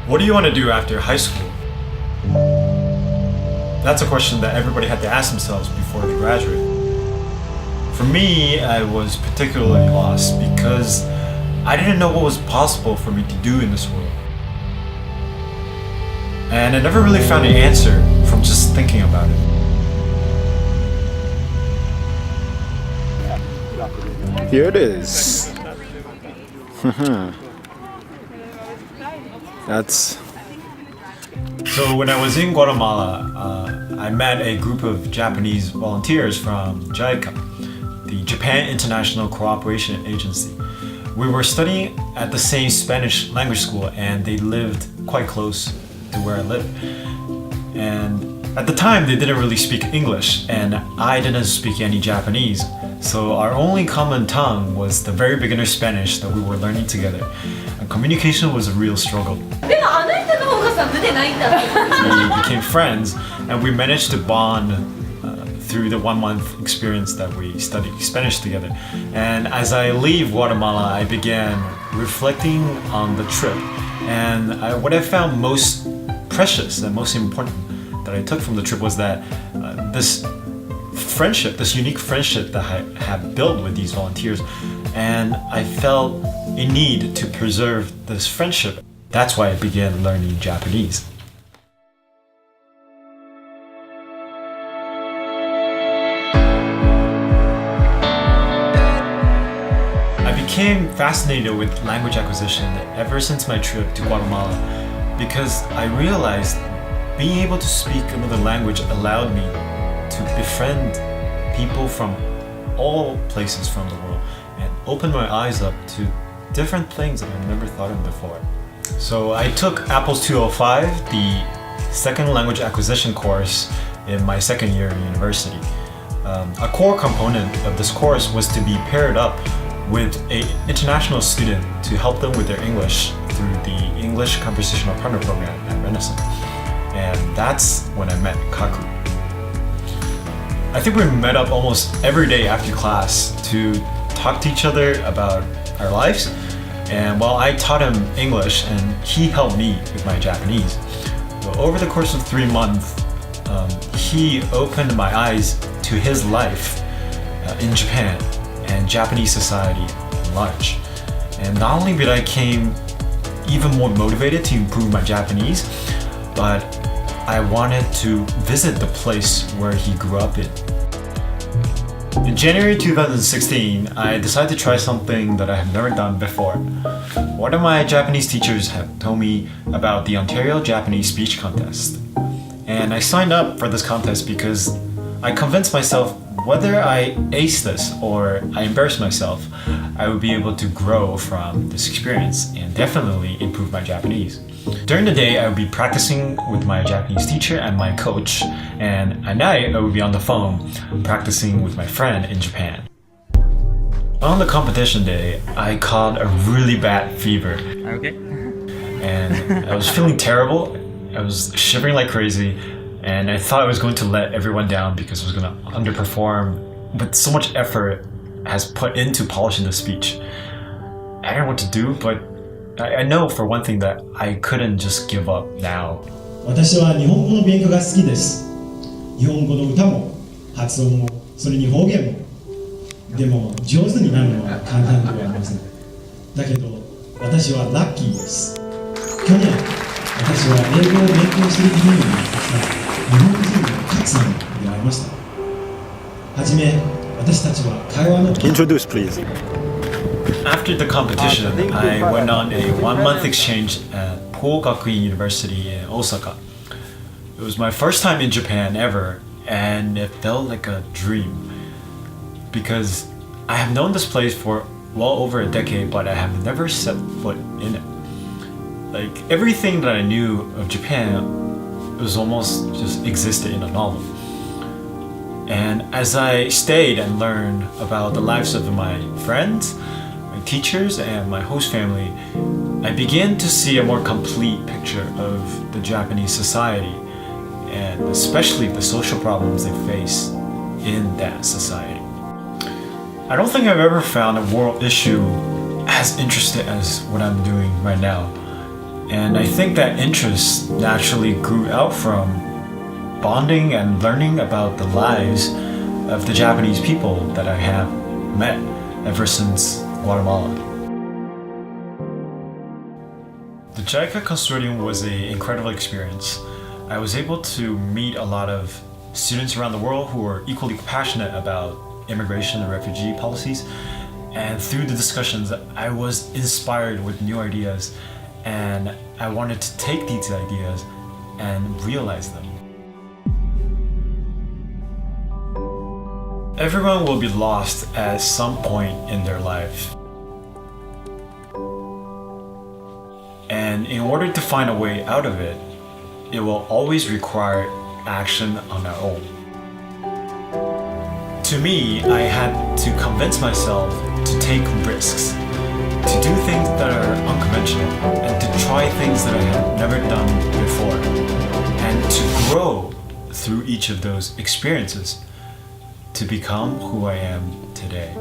What do you want to do after high school? That's a question that everybody had to ask themselves before they graduate. For me, I was particularly lost because I didn't know what was possible for me to do in this world. And I never really found an answer from just thinking about it. Here it is. That's... So when I was in Guatemala, I met a group of Japanese volunteers from JICA, the Japan International Cooperation Agency. We were studying at the same Spanish language school and they lived quite close to where I live. And at the time they didn't really speak English and I didn't speak any Japanese. So our only common tongue was the very beginner Spanish that we were learning together. And communication was a real struggle. We became friends and we managed to bond through the 1 month experience that we studied Spanish together. And as I leave Guatemala, I began reflecting on the trip. And what I found most precious and most important that I took from the trip was that this friendship, this unique friendship that I have built with these volunteers, and I felt a need to preserve this friendship. That's why I began learning Japanese. I became fascinated with language acquisition ever since my trip to Guatemala because I realized being able to speak another language allowed me to befriend people from all places from the world and open my eyes up to different things that I've never thought of before. So I took Apples 205, the second language acquisition course in my second year in university. A core component of this course was to be paired up with an international student to help them with their English through the English Conversational Partner Program at Renaissance. And that's when I met Kaku. I think we met up almost every day after class to talk to each other about our lives. And while I taught him English and he helped me with my Japanese. So over the course of 3 months, he opened my eyes to his life in Japan and Japanese society at large. And not only did I came even more motivated to improve my Japanese, but I wanted to visit the place where he grew up in. In January 2016, I decided to try something that I had never done before. One of my Japanese teachers had told me about the Ontario Japanese Speech Contest. And I signed up for this contest because I convinced myself whether I ace this or I embarrass myself, I would be able to grow from this experience and definitely improve my Japanese. During the day, I would be practicing with my Japanese teacher and my coach, and at night, I would be on the phone practicing with my friend in Japan. On the competition day, I caught a really bad fever. Okay. And I was feeling terrible. I was shivering like crazy, and I thought I was going to let everyone down because I was going to underperform. But so much effort has put into polishing the speech. I don't know what to do, but I know for one thing that I couldn't just give up now. 私は日本語の勉強が好きです。日本語の歌も発音もそれに方言も。でも上手になるのは簡単ではありません。だけど私はラッキーです。去年私は英語を勉強するために日本人のたくさんに出会いました。はじめ私たちは会話の Introduce, please. After the competition, I went on a 1 month exchange at Po Gakuin University in Osaka. It was my first time in Japan ever, and it felt like a dream. Because I have known this place for well over a decade, but I have never set foot in it. Like, everything that I knew of Japan was almost just existed in a novel. And as I stayed and learned about the lives of my friends, my teachers, and my host family, I began to see a more complete picture of the Japanese society, and especially the social problems they face in that society. I don't think I've ever found a world issue as interesting as what I'm doing right now. And I think that interest naturally grew out from bonding and learning about the lives of the Japanese people that I have met ever since Guatemala. The JICA Consortium was an incredible experience. I was able to meet a lot of students around the world who are equally passionate about immigration and refugee policies. And through the discussions, I was inspired with new ideas, and I wanted to take these ideas and realize them. Everyone will be lost at some point in their life. And in order to find a way out of it, it will always require action on our own. To me, I had to convince myself to take risks, to do things that are unconventional, and to try things that I had never done before, and to grow through each of those experiences to become who I am today.